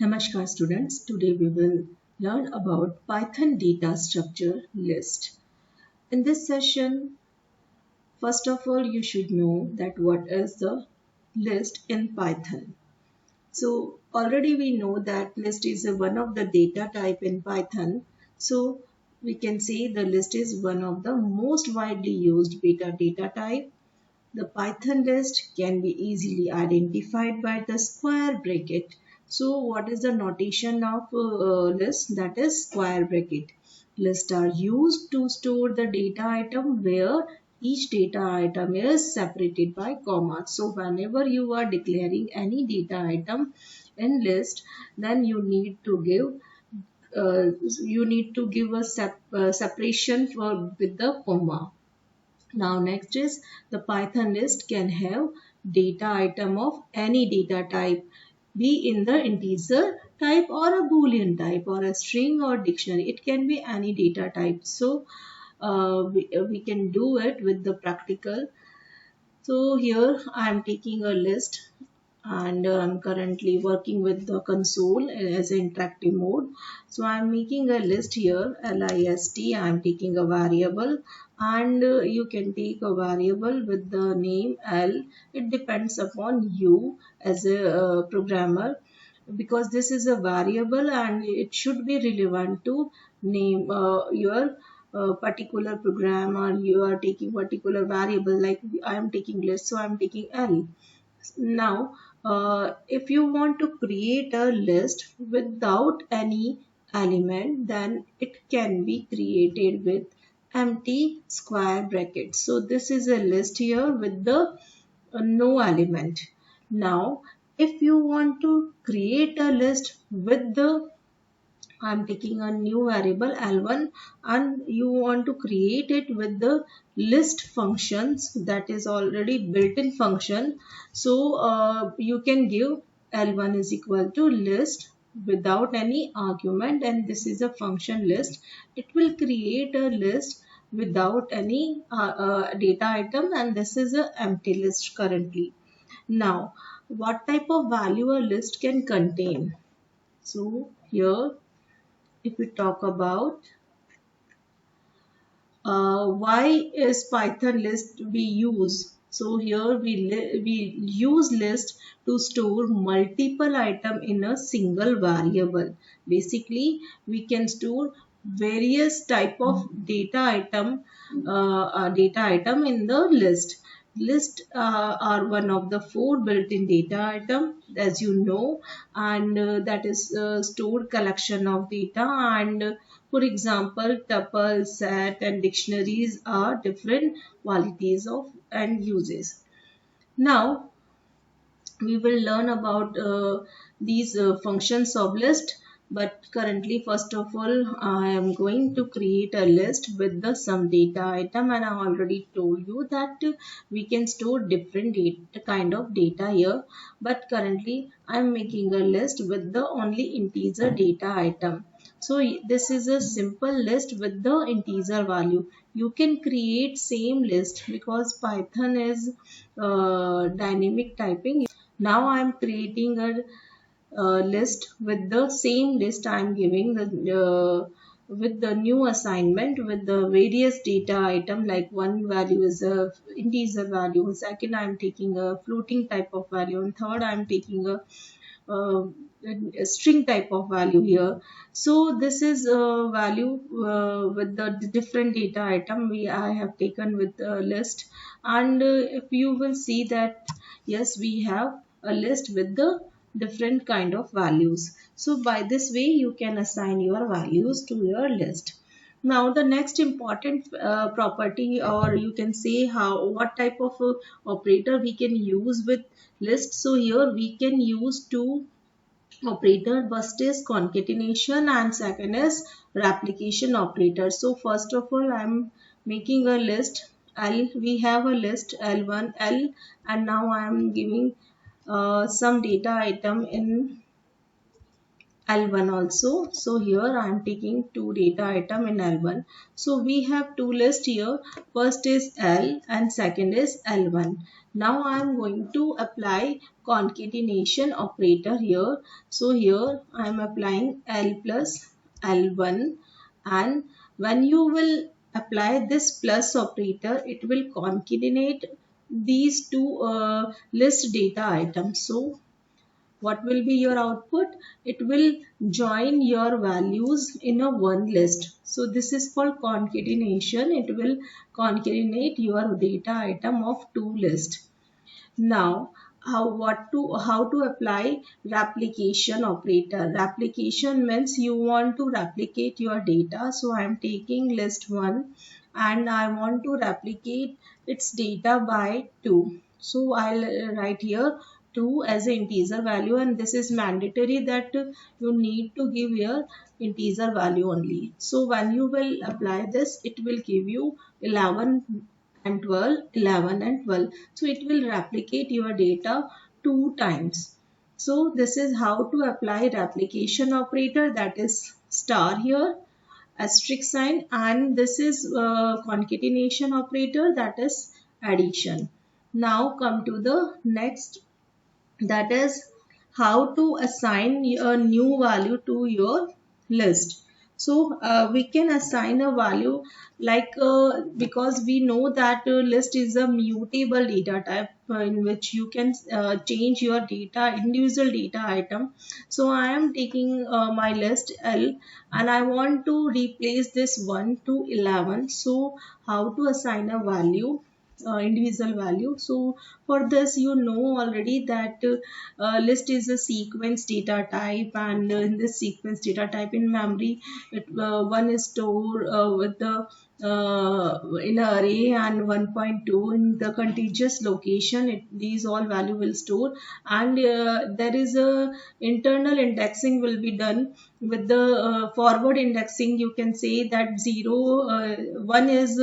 Namaskar students, today we will learn about Python data structure list. In this session, first of all you should know that what is the list in Python. So already we know that list is one of the data type in Python. So we can say the list is one of the most widely used data type. The Python list can be easily identified by the square bracket. So what is the notation of list? That is square bracket. Lists are used to store the data item where each data item is separated by comma. So whenever you are declaring any data item in list, then you need to give a separation with the comma. Now next is the Python list can have data item of any data type, be in the integer type or a boolean type or a string or dictionary. It can be any data type. So we can do it with the practical. So here I am taking a list and I'm currently working with the console as an interactive mode. So I'm making a list here, list. I'm taking a variable and you can take a variable with the name L. It depends upon you as a programmer, because this is a variable and it should be relevant to name your particular program, or you are taking particular variable. Like I am taking list, so I am taking L. Now, if you want to create a list without any element, then it can be created with empty square brackets. So this is a list here with the no element. Now, if you want to create a list with the, I'm taking a new variable L1, and you want to create it with the list functions, that is already built-in function. So you can give L1 is equal to list without any argument, and this is a function list. It will create a list without any data item, and this is an empty list currently. Now, what type of value a list can contain? So here, if we talk about why is Python list we use? So here we use list to store multiple item in a single variable. Basically, we can store various type of data item in the list. List are one of the four built-in data item, as you know, and that is stored collection of data. And for example, tuples, set, and dictionaries are different qualities of and uses. Now we will learn about these functions of list, but currently first of all I am going to create a list with the some data item, and I already told you that we can store different kind of data here, but currently I am making a list with the only integer data item. So this is a simple list with the integer value. You can create same list because Python is dynamic typing. Now I am creating a list with the same list I am giving the with the new assignment with the various data item, like one value is a integer value, second I am taking a floating type of value, and third I am taking uh, a string type of value here. So this is a value with the different data item I have taken with the list, and if you will see that yes, we have a list with the different kind of values. So by this way you can assign your values to your list. Now the next important property, or you can say how what type of operator we can use with list. So here we can use two operator. First is concatenation and second is replication operator. So first of all I am making a list L. We have a list L1 L, and now I am giving some data item in L1 also. So here I am taking two data item in L1. So we have two lists here. First is L and second is L1. Now I am going to apply concatenation operator here. So here I am applying L plus L1, and when you will apply this plus operator, it will concatenate these two list data items. So what will be your output? It will join your values in a one list. So this is called concatenation. It will concatenate your data item of two lists. Now, how to apply replication operator? Replication means you want to replicate your data. So I am taking list 1 and I want to replicate its data by 2. So I'll write here 2 as an integer value, and this is mandatory that you need to give your integer value only. So when you will apply this, it will give you 11 and 12, 11 and 12. So it will replicate your data two times. So this is how to apply replication operator, that is star here, asterisk sign, and this is concatenation operator, that is addition. Now come to the next, that is how to assign a new value to your list. So we can assign a value like because we know that list is a mutable data type in which you can change your data, individual data item. So I am taking my list L and I want to replace this 1 to 11. So how to assign a value, individual value? So for this, you know already that list is a sequence data type, and in this sequence data type in memory, one is stored with the in an array, and 1.2 in the contiguous location. These all value will store, and there is a internal indexing will be done with the forward indexing. You can say that 1 is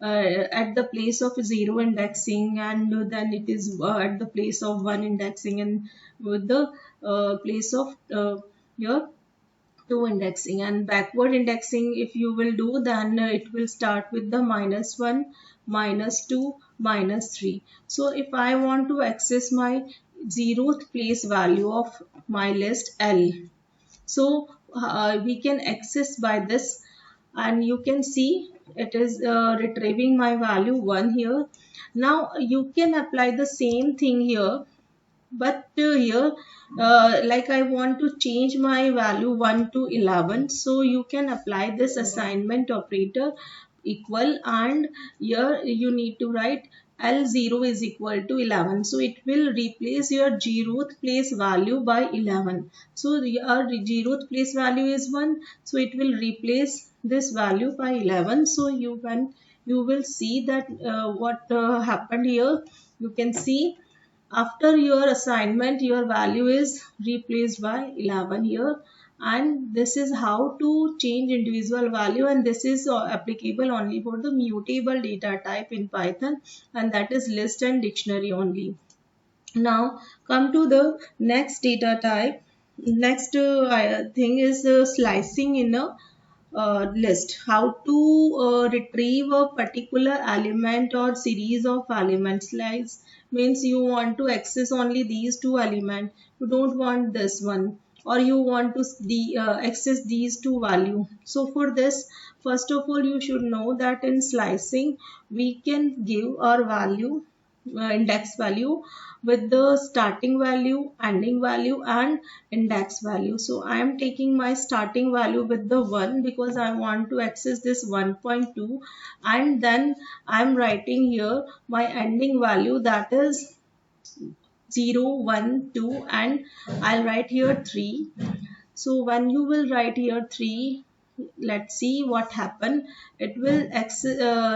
at the place of 0 indexing, and then it is at the place of 1 indexing, and with the place of your 2 indexing. And backward indexing, if you will do, then it will start with the -1, -2, -3. So if I want to access my 0th place value of my list L, so we can access by this, and you can see it is retrieving my value 1 here. Now you can apply the same thing here, but here like I want to change my value 1 to 11. So you can apply this assignment operator equal, and here you need to write L0 is equal to 11. So it will replace your 0th place value by 11. So your 0th place value is 1. So it will replace this value by 11. So you will see that what happened here. You can see after your assignment, your value is replaced by 11 here, and this is how to change individual value, and this is applicable only for the mutable data type in Python, and that is list and dictionary only. Now come to the next data type. Next thing is slicing in a list. How to retrieve a particular element or series of elements. Slice means you want to access only these two elements. You don't want this one, or you want to access these two value. So for this, first of all, you should know that in slicing we can give our value, index value, with the starting value, ending value, and index value. So I am taking my starting value with the 1 because I want to access this 1.2, and then I am writing here my ending value, that is 0, 1, 2, and I'll write here 3. So when you will write here 3, let's see what happened. It will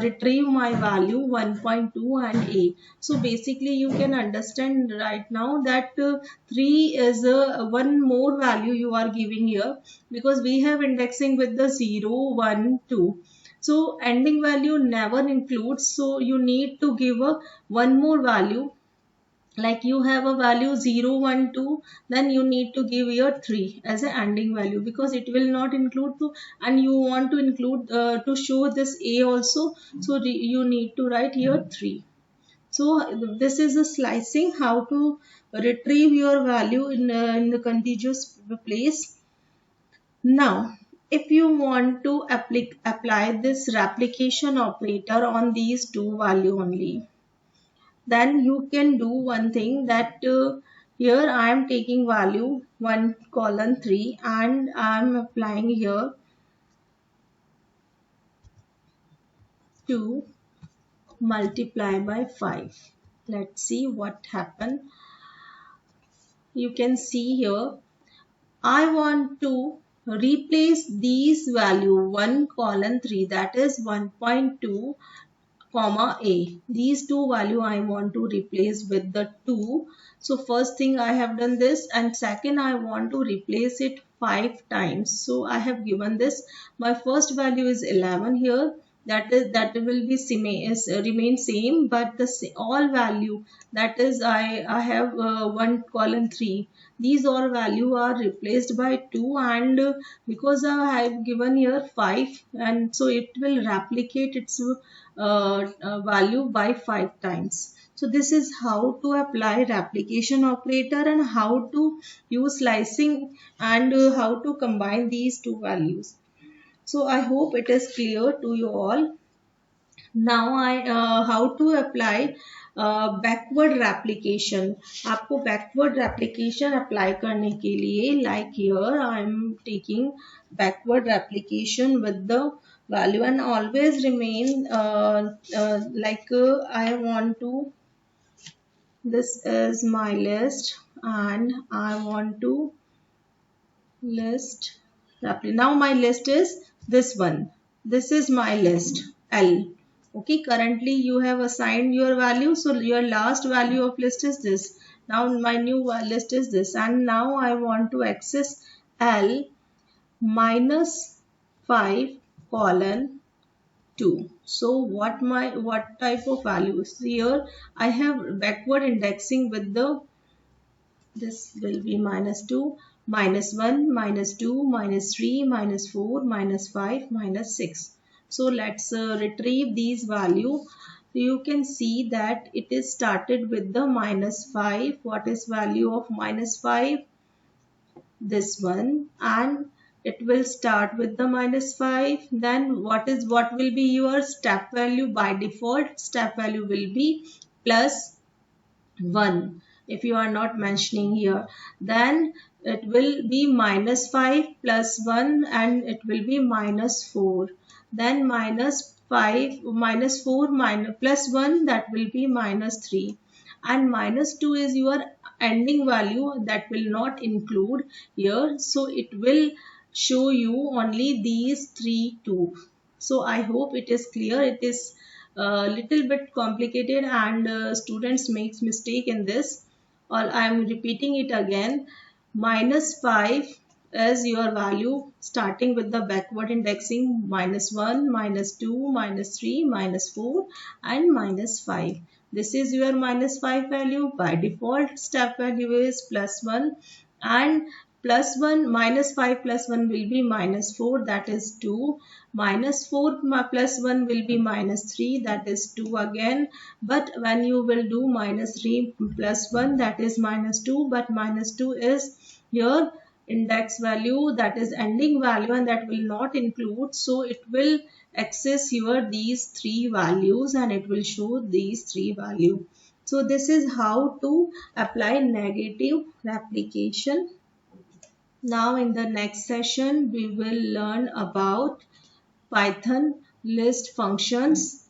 retrieve my value 1.2 and 8. So basically you can understand right now that 3 is one more value you are giving here, because we have indexing with the 0, 1, 2. So ending value never includes, so you need to give a one more value Like you have a value 0, 1, 2, then you need to give your 3 as an ending value, because it will not include 2, and you want to include to show this a also, so you need to write here 3. So this is a slicing, how to retrieve your value in the contiguous place. Now, if you want to apply this replication operator on these two value only, then you can do one thing, that here I am taking value 1 colon 3 and I am applying here to multiply by 5. Let's see what happened. You can see here I want to replace these value 1 colon 3, that is 1.2 comma a. These two value I want to replace with the 2. So first thing I have done this, and second I want to replace it 5 times. So I have given this, my first value is 11 here, that will be remain same, but the all value, that is I have 1 colon 3, these all value are replaced by 2, and because I have given here 5, and so it will replicate its value by 5 times. So this is how to apply replication operator, and how to use slicing, and how to combine these two values. So I hope it is clear to you all. Now I how to apply backward replication. आपको backward replication apply करने के लिए, like here I am taking backward replication with the value, and always remain I want to, this is my list, and I want to list now my list is this one. This is my list L. Okay, currently you have assigned your value, so your last value of list is this. Now my new list is this, and now I want to access L minus 5 colon 2. So what type of values here? I have backward indexing with the, this will be minus 2, minus 1, minus 2, minus 3, minus 4, minus 5, minus 6. So let's retrieve these value. So you can see that it is started with the minus 5. What is value of minus 5? This one, and it will start with the minus 5. Then what will be your step value? By default step value will be plus 1. If you are not mentioning here, then it will be minus 5 plus 1, and it will be minus 4. Then minus 5 minus 4 minus plus 1, that will be minus 3, and minus 2 is your ending value, that will not include here, so it will show you only these 3 2. So I hope it is clear. It is a little bit complicated, and students makes mistake in this, or I am repeating it again. Minus 5 is your value starting with the backward indexing minus 1, minus 2, minus 3, minus 4, and minus 5. This is your minus 5 value. By default step value is plus 1, and plus 1 minus 5 plus 1 will be minus 4, that is 2. Minus 4 plus 1 will be minus 3, that is 2 again. But when you will do minus 3 plus 1, that is minus 2, but minus 2 is your index value, that is ending value, and that will not include, so it will access your these 3 values, and it will show these 3 value. So this is how to apply negative replication. Now in the next session we will learn about Python list functions